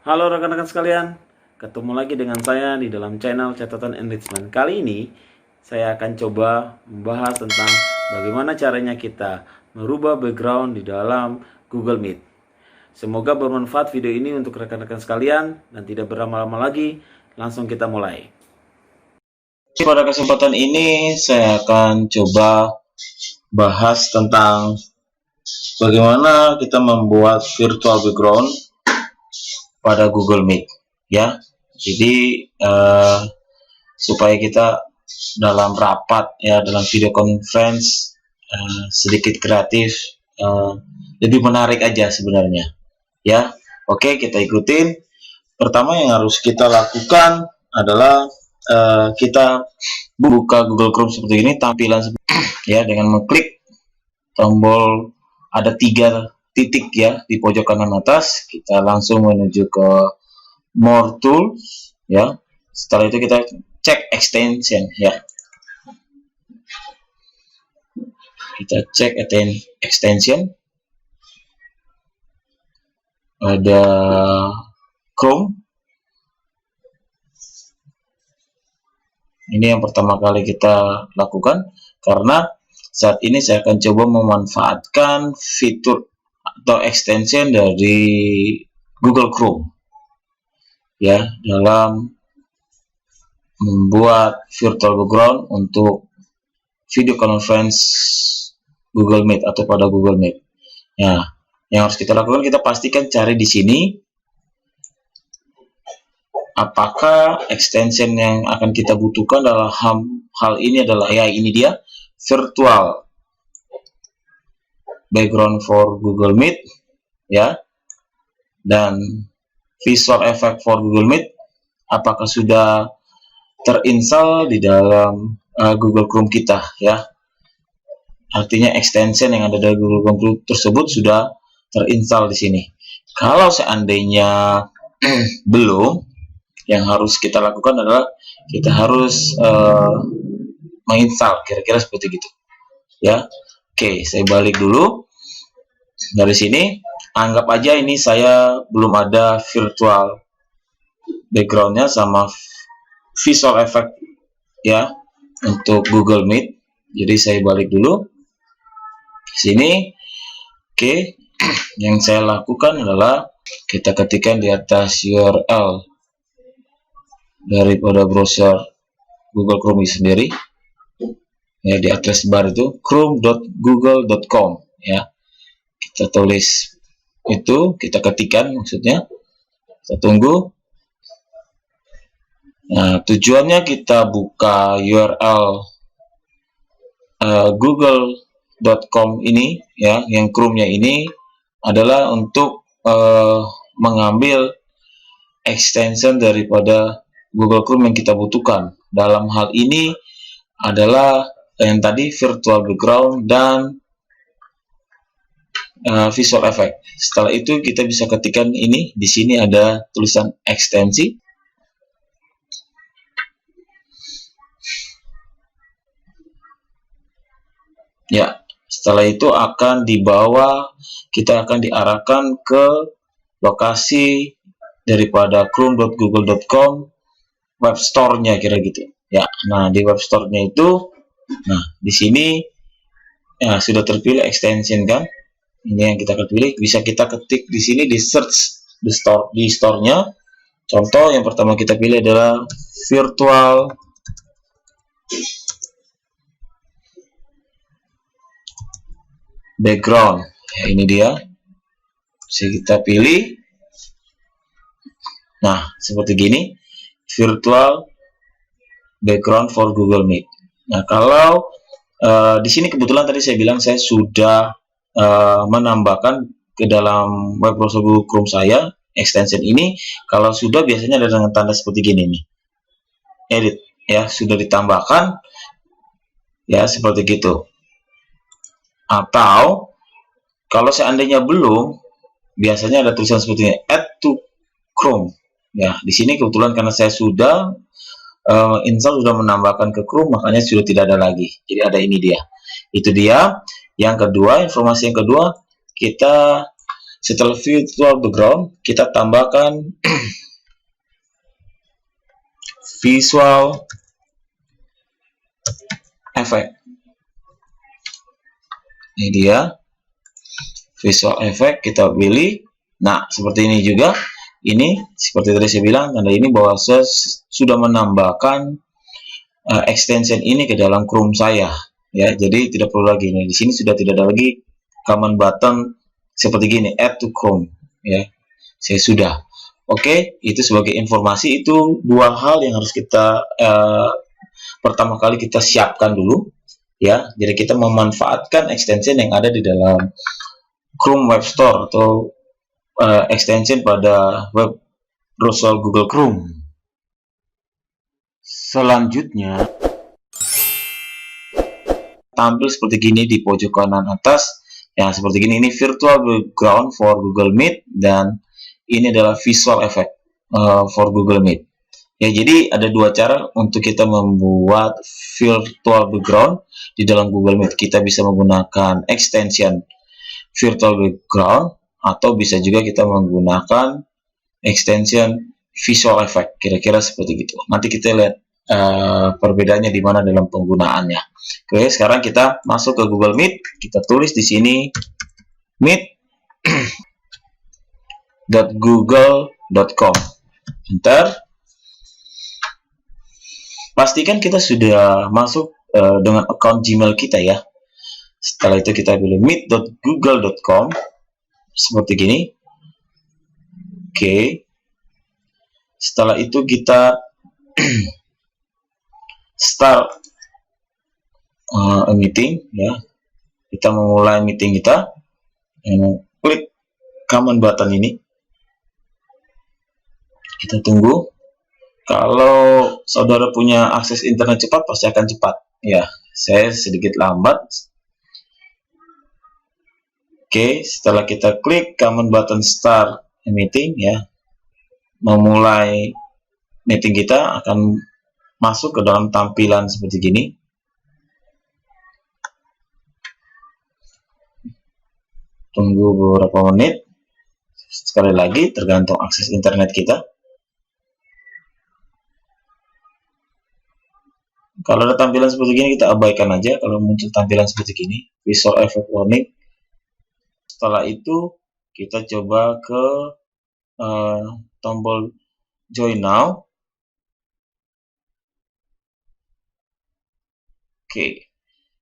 Halo rekan-rekan sekalian, ketemu lagi dengan saya di dalam channel Catatan Enrichment. Kali ini saya akan coba membahas tentang bagaimana caranya kita merubah background di dalam Google Meet. Semoga bermanfaat video ini untuk rekan-rekan sekalian dan tidak berlama-lama lagi, langsung kita mulai. Pada kesempatan ini saya akan coba bahas tentang bagaimana kita membuat virtual background pada Google Meet, ya. Jadi supaya kita dalam rapat, ya, dalam video conference sedikit kreatif, lebih menarik aja sebenarnya, ya. Oke, kita ikutin. Pertama yang harus kita lakukan adalah kita buka Google Chrome seperti ini, tampilan ya, dengan mengklik tombol ada 3 titik ya di pojok kanan atas. Kita langsung menuju ke More Tools, ya. Setelah itu kita cek extension, ya. Kita cek extension. Ada Chrome. Ini yang pertama kali kita lakukan, karena saat ini saya akan coba memanfaatkan fitur atau extension dari Google Chrome, ya, dalam membuat virtual background untuk video conference Google Meet atau pada Google Meet. Ya, yang harus kita lakukan, kita pastikan cari di sini apakah extension yang akan kita butuhkan dalam hal ini adalah, ya, ini dia, virtual background for Google Meet, ya, dan visual effect for Google Meet. Apakah sudah terinstall di dalam Google Chrome kita, ya? Artinya extension yang ada di Google Chrome tersebut sudah terinstall di sini. Kalau seandainya belum, yang harus kita lakukan adalah kita harus menginstal, kira-kira seperti gitu, ya. Oke, saya balik dulu dari sini. Anggap aja ini saya belum ada virtual backgroundnya sama visual effect, ya, untuk Google Meet. Jadi saya balik dulu sini. Oke, yang saya lakukan adalah kita ketikkan di atas URL daripada browser Google Chrome sendiri, ya, di address bar itu chrome.google.com, ya. Kita tulis itu, kita ketikkan maksudnya, kita tunggu. Nah, tujuannya kita buka URL google.com ini, ya, yang Chrome-nya ini adalah untuk mengambil extension daripada Google Chrome yang kita butuhkan. Dalam hal ini adalah yang tadi, virtual background dan visual effect. Setelah itu kita bisa ketikkan ini, di sini ada tulisan ekstensi. Ya, setelah itu akan dibawa, kita akan diarahkan ke lokasi daripada chrome.google.com web store-nya, kira gitu, ya. Nah, di web store-nya itu, nah, di sini ya, sudah terpilih extension, kan. Ini yang kita pilih, bisa kita ketik di sini, di search di store-nya. Contoh yang pertama kita pilih adalah virtual background, ya, ini dia. Bisa kita pilih. Nah, seperti gini, virtual background for Google Meet. Nah, kalau di sini kebetulan tadi saya bilang saya sudah menambahkan ke dalam web browser Google Chrome saya extension ini. Kalau sudah, biasanya ada dengan tanda seperti gini nih, edit, ya, sudah ditambahkan, ya, seperti gitu. Atau kalau seandainya belum, biasanya ada tulisan seperti ini, add to Chrome, ya. Di sini kebetulan karena saya sudah install, sudah menambahkan ke Chrome, makanya sudah tidak ada lagi. Jadi ada ini dia. Itu dia. Yang kedua, informasi yang kedua, kita Setelah virtual background, kita tambahkan visual effect. Ini dia visual effect, kita pilih. Nah, seperti ini juga. Ini seperti tadi saya bilang, tanda ini bahwa saya sudah menambahkan extension ini ke dalam Chrome saya. Ya, jadi tidak perlu lagi. Nah, di sini sudah tidak ada lagi command button seperti gini, add to Chrome. Ya, saya sudah. Oke, itu sebagai informasi. Itu dua hal yang harus kita pertama kali kita siapkan dulu. Ya, jadi kita memanfaatkan extension yang ada di dalam Chrome Web Store atau extension pada web browser Google Chrome. Selanjutnya, tampil seperti gini di pojok kanan atas. Ya, seperti gini. Ini virtual background for Google Meet dan ini adalah visual effect for Google Meet. Ya, jadi ada dua cara untuk kita membuat virtual background di dalam Google Meet. Kita bisa menggunakan extension virtual background atau bisa juga kita menggunakan extension visual effect. Kira-kira seperti itu. Nanti kita lihat perbedaannya di mana dalam penggunaannya. Oke, sekarang kita masuk ke Google Meet. Kita tulis di sini meet.google.com. Enter. Pastikan kita sudah masuk dengan account Gmail kita ya. Setelah itu kita pilih meet.google.com seperti gini. Oke. Setelah itu kita start a meeting ya. Kita memulai meeting kita. Klik command button ini. Kita tunggu. Kalau saudara punya akses internet cepat, pasti akan cepat. Ya, saya sedikit lambat. Oke, setelah kita klik command button start meeting ya, memulai meeting kita akan masuk ke dalam tampilan seperti gini. Tunggu beberapa menit. Sekali lagi, tergantung akses internet kita. Kalau ada tampilan seperti gini, kita abaikan aja. Kalau muncul tampilan seperti gini, visual effect warning. Setelah itu, kita coba ke tombol join now. Oke,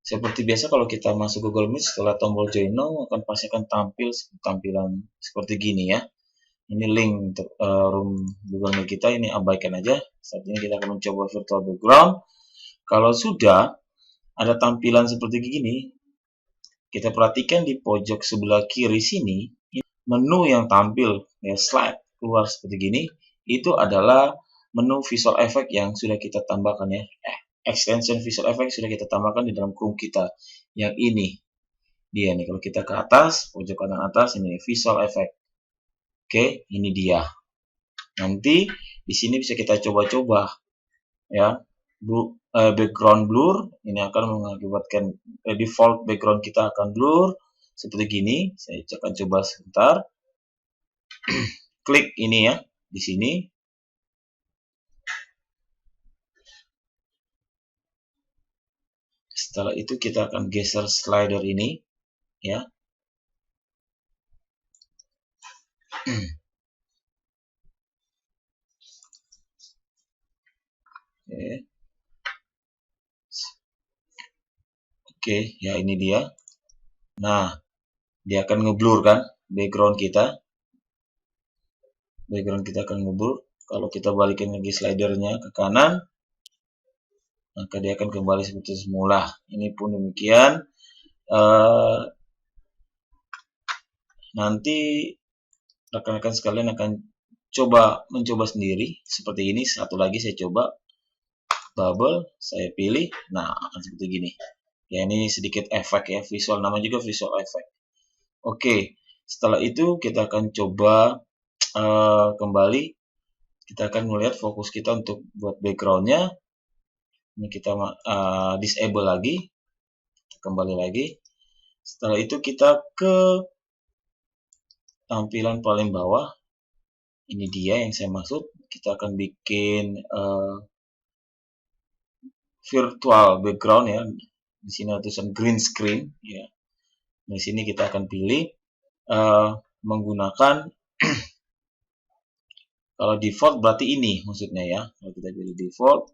seperti biasa kalau kita masuk Google Meet, setelah tombol join now pasti akan tampil tampilan seperti gini ya. Ini link untuk room Google Meet kita, ini abaikan aja. Saat ini kita akan mencoba virtual background. Kalau sudah ada tampilan seperti gini, kita perhatikan di pojok sebelah kiri sini, menu yang tampil ya, slide keluar seperti gini, itu adalah menu visual effect yang sudah kita tambahkan ya. Extension visual effect sudah kita tambahkan di dalam Chrome kita. Yang ini dia nih, kalau kita ke atas, pojok kanan atas, ini visual effect. Oke, ini dia. Nanti di sini bisa kita coba-coba ya. Background blur ini akan mengakibatkan default background kita akan blur seperti gini. Saya akan coba sebentar. Klik ini ya di sini. Setelah itu kita akan geser slider ini ya. Oke, ya ini dia. Nah, dia akan ngeblur kan background kita. Background kita akan ngeblur. Kalau kita balikin lagi slidernya ke kanan, maka dia akan kembali seperti semula. Ini pun demikian. Nanti rekan-rekan sekalian akan mencoba sendiri seperti ini. Satu lagi saya coba bubble, saya pilih. Nah, seperti gini. Ya, ini sedikit efek ya, visual, namanya juga visual effect. Oke, setelah itu kita akan coba kembali. Kita akan melihat fokus kita untuk buat backgroundnya. Ini kita disable lagi, kembali lagi. Setelah itu kita ke tampilan paling bawah, ini dia yang saya maksud. Kita akan bikin virtual background ya. Di sini ada tulisan green screen ya. Di sini kita akan pilih menggunakan kalau default berarti ini maksudnya ya. Kalau kita pilih default,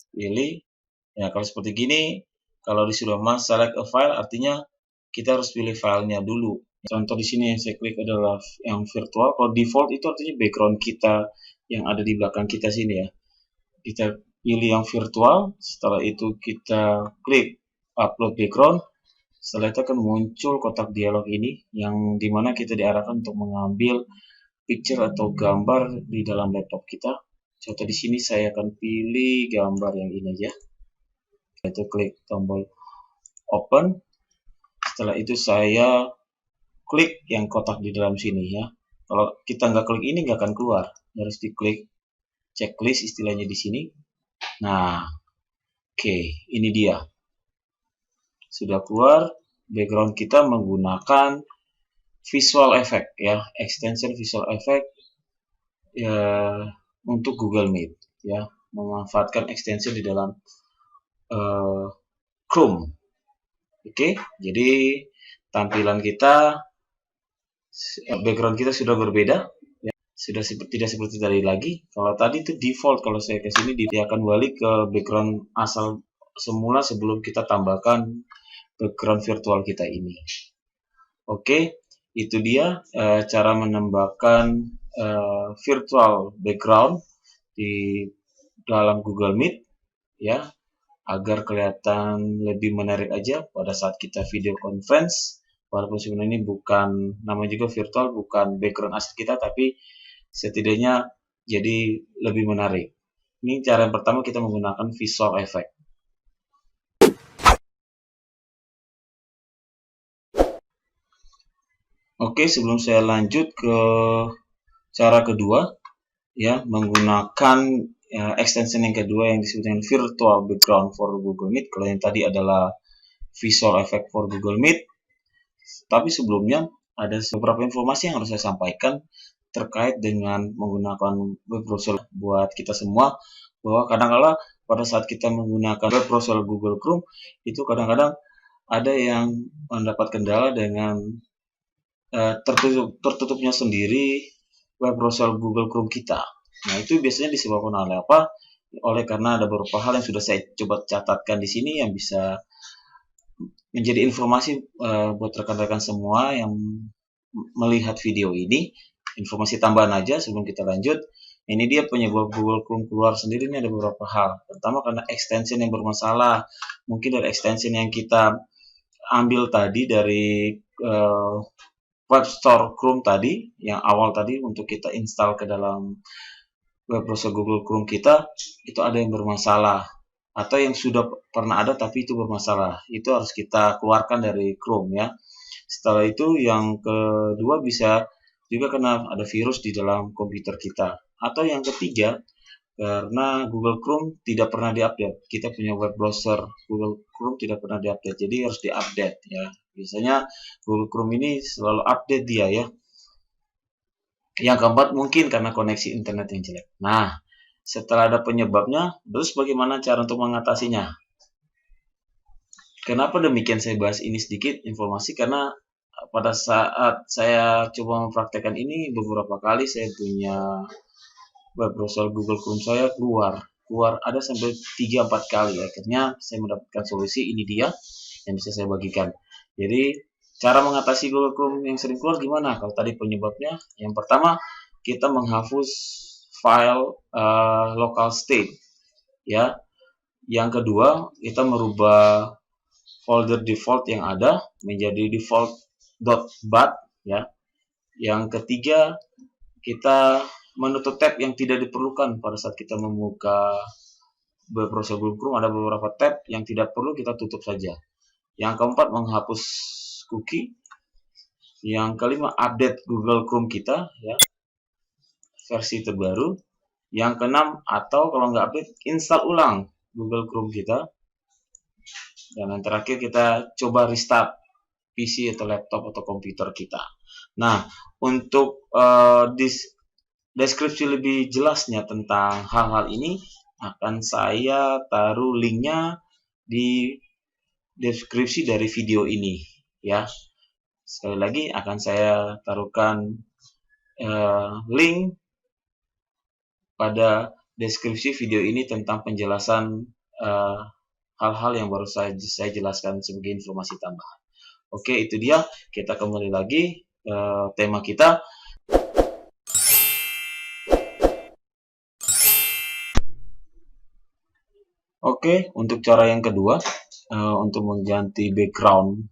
pilih ya, kalau seperti gini, kalau disuruh mas select a file artinya kita harus pilih filenya dulu. Contoh di sini yang saya klik adalah yang virtual. Kalau default itu artinya background kita yang ada di belakang kita sini ya. Kita pilih yang virtual, setelah itu kita klik upload background. Setelah itu akan muncul kotak dialog ini yang dimana kita diarahkan untuk mengambil picture atau gambar di dalam laptop kita. Contoh di sini saya akan pilih gambar yang ini aja. Itu klik tombol open. Setelah itu saya klik yang kotak di dalam sini ya. Kalau kita nggak klik ini nggak akan keluar. Harus diklik checklist istilahnya di sini. Nah, oke, ini dia. Sudah keluar background kita menggunakan visual effect ya, extension visual effect ya, untuk Google Meet ya, memanfaatkan extension di dalam Chrome. Oke, jadi tampilan kita, background kita sudah berbeda ya, sudah tidak seperti tadi lagi. Kalau tadi itu default, kalau saya ke sini dia akan balik ke background asal semula sebelum kita tambahkan background virtual kita ini. Oke, itu dia cara menambahkan virtual background di dalam Google Meet ya, agar kelihatan lebih menarik aja pada saat kita video conference. Walaupun sebenarnya ini bukan, namanya juga virtual, bukan background asli kita, tapi setidaknya jadi lebih menarik. Ini cara yang pertama, kita menggunakan visual effect. Oke, sebelum saya lanjut ke cara kedua, ya, menggunakan extension yang kedua yang disebut dengan virtual background for Google Meet. Kalau yang tadi adalah visual effect for Google Meet. Tapi sebelumnya ada beberapa informasi yang harus saya sampaikan terkait dengan menggunakan web browser buat kita semua, bahwa kadang-kala pada saat kita menggunakan web browser Google Chrome itu kadang-kadang ada yang mendapat kendala dengan tertutupnya sendiri web browser Google Chrome kita. Nah, itu biasanya disebabkan oleh apa? Oleh karena ada beberapa hal yang sudah saya coba catatkan di sini yang bisa menjadi informasi buat rekan-rekan semua yang melihat video ini. Informasi tambahan aja sebelum kita lanjut. Ini dia penyebab Google Chrome keluar sendiri, ini ada beberapa hal. Pertama, karena extension yang bermasalah. Mungkin dari extension yang kita ambil tadi dari Web Store Chrome tadi, yang awal tadi untuk kita install ke dalam web browser Google Chrome kita, itu ada yang bermasalah. Atau yang sudah pernah ada tapi itu bermasalah. Itu harus kita keluarkan dari Chrome ya. Setelah itu yang kedua bisa juga karena ada virus di dalam komputer kita. Atau yang ketiga, karena Google Chrome tidak pernah diupdate. Kita punya web browser Google Chrome tidak pernah diupdate, jadi harus diupdate ya. Biasanya Google Chrome ini selalu update dia ya. Yang keempat, mungkin karena koneksi internet yang jelek. Nah, setelah ada penyebabnya, terus bagaimana cara untuk mengatasinya? Kenapa demikian saya bahas ini sedikit informasi? Karena pada saat saya coba mempraktekkan ini, beberapa kali saya punya web browser Google Chrome saya keluar ada sampai 3-4 kali. Akhirnya saya mendapatkan solusi, ini dia yang bisa saya bagikan. Jadi cara mengatasi Google Chrome yang sering keluar gimana? Kalau tadi penyebabnya, yang pertama kita menghapus file local state ya. Yang kedua, kita merubah folder default yang ada menjadi default.bat ya. Yang ketiga, kita menutup tab yang tidak diperlukan pada saat kita membuka web browser Google Chrome. Ada beberapa tab yang tidak perlu, kita tutup saja. Yang keempat, menghapus cookie. Yang kelima, update Google Chrome kita ya, versi terbaru. Yang keenam, atau kalau nggak update, install ulang Google Chrome kita. Dan yang terakhir, kita coba restart PC atau laptop atau komputer kita. Nah, untuk deskripsi lebih jelasnya tentang hal-hal ini akan saya taruh linknya di deskripsi dari video ini ya. Sekali lagi akan saya taruhkan link pada deskripsi video ini tentang penjelasan hal-hal yang baru saya jelaskan sebagai informasi tambahan. Oke, itu dia. Kita kembali lagi tema kita. Oke, untuk cara yang kedua, untuk mengganti background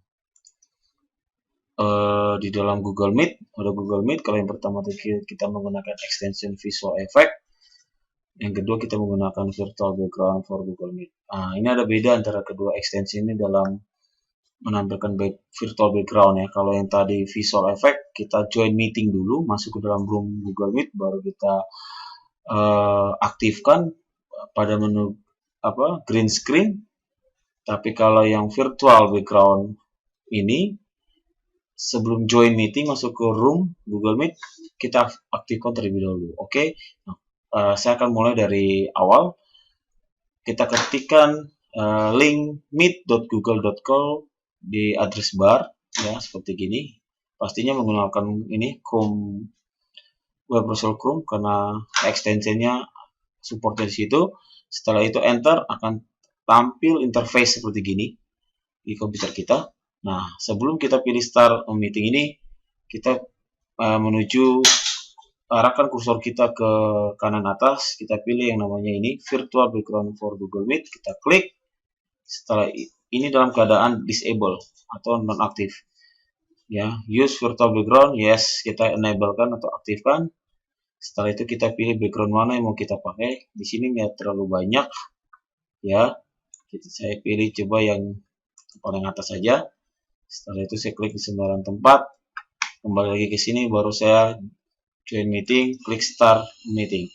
di dalam Google Meet. Ada Google Meet, kalau yang pertama kita menggunakan extension visual effect. Yang kedua kita menggunakan virtual background for Google Meet. Nah, ini ada beda antara kedua extension ini dalam menampilkan virtual background ya. Kalau yang tadi visual effect, kita join meeting dulu, masuk ke dalam room Google Meet, baru kita aktifkan pada menu green screen. Tapi kalau yang virtual background ini, sebelum join meeting masuk ke room Google Meet, kita aktifkan terlebih dahulu. Oke. Nah, saya akan mulai dari awal. Kita ketikkan link meet.google.com di address bar ya, seperti gini. Pastinya menggunakan ini Chrome, web browser Chrome, karena extensionnya support di situ. Setelah itu enter, akan tampil interface seperti gini di komputer kita. Nah, sebelum kita pilih start meeting ini, kita arahkan kursor kita ke kanan atas, kita pilih yang namanya ini virtual background for Google Meet, kita klik. Setelah ini dalam keadaan disable atau non-aktif ya. Use virtual background, yes, kita enablekan atau aktifkan. Setelah itu kita pilih background mana yang mau kita pakai. Di sini nggak terlalu banyak ya, saya pilih coba yang paling atas saja. Setelah itu saya klik di sembarang tempat, kembali lagi ke sini, baru saya join meeting, klik start meeting.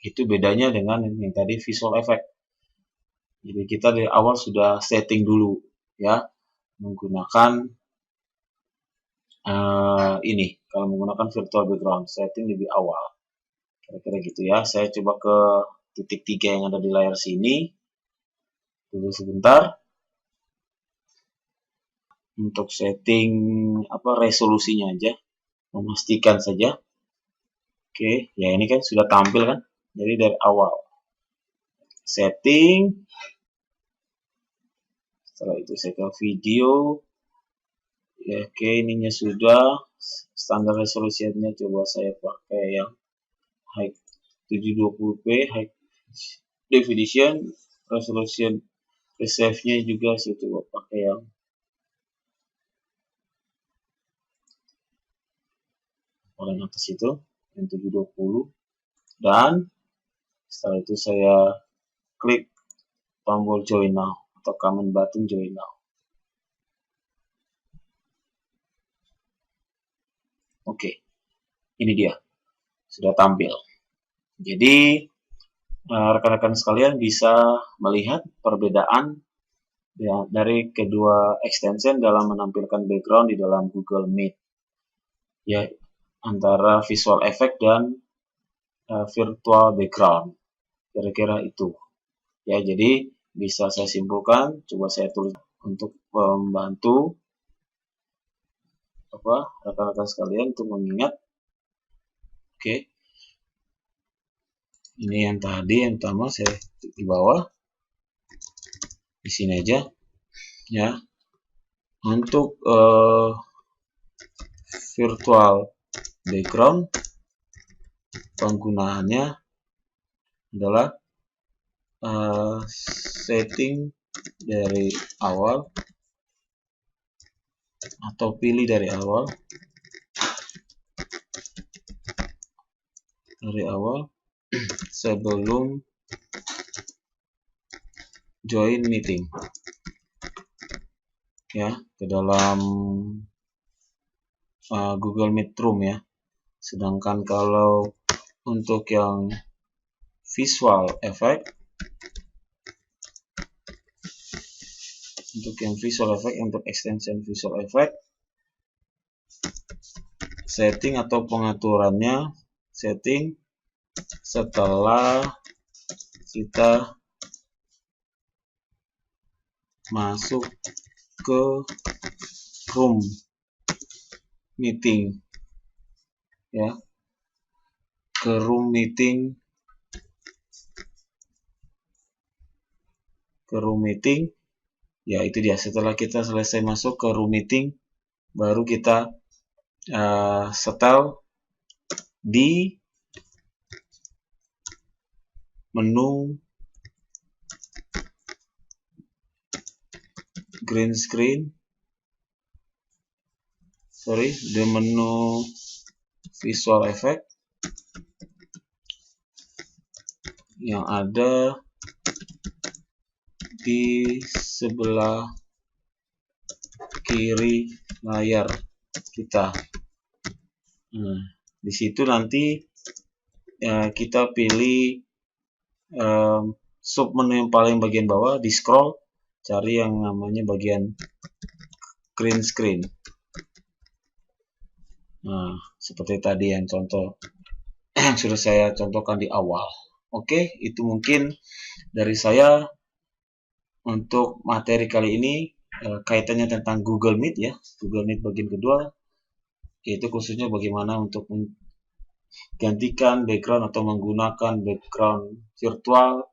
Itu bedanya dengan yang tadi visual effect. Jadi kita dari awal sudah setting dulu ya, menggunakan ini. Kalau menggunakan virtual background, setting lebih awal. Kira-kira gitu ya. Saya coba ke titik 3 yang ada di layar sini. Tunggu sebentar. Untuk setting resolusinya aja, memastikan saja. Oke, ya ini kan sudah tampil kan. Jadi dari awal setting. Setelah itu saya ke video. Ya, oke, ininya sudah. Standar resolusinya coba saya pakai yang high 720p, high definition. Resolution save-nya juga saya coba pakai yang paling atas itu, yang 720. Dan setelah itu saya klik tombol join now atau command button join now. Oke, ini dia sudah tampil. Jadi rekan-rekan sekalian bisa melihat perbedaan ya, dari kedua extension dalam menampilkan background di dalam Google Meet ya, antara visual effect dan virtual background. Kira-kira itu ya. Jadi bisa saya simpulkan, coba saya tulis untuk membantu rekan-rekan sekalian untuk mengingat. Oke, ini yang tadi yang pertama saya di bawah, di sini aja ya. Untuk virtual background, penggunaannya adalah setting dari awal atau pilih dari awal sebelum join meeting ya, ke dalam Google Meet Room ya. Sedangkan kalau untuk yang visual effect, untuk extension visual effect, setting atau pengaturannya, setting setelah kita masuk ke room meeting, ya, ke room meeting, ya itu dia. Setelah kita selesai masuk ke room meeting, baru kita setel di menu green screen, di menu visual effect yang ada di sebelah kiri layar kita. Nah, di situ nanti kita pilih sub menu yang paling bagian bawah, di scroll, cari yang namanya bagian green screen. Nah, seperti tadi yang contoh yang sudah saya contohkan di awal. Oke, itu mungkin dari saya untuk materi kali ini, kaitannya tentang Google Meet, ya, Google Meet bagian kedua, yaitu khususnya bagaimana untuk menggantikan background atau menggunakan background virtual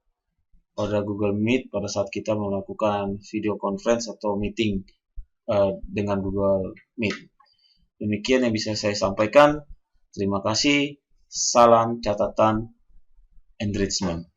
pada Google Meet pada saat kita melakukan video conference atau meeting dengan Google Meet. Demikian yang bisa saya sampaikan. Terima kasih. Salam catatan enrichment.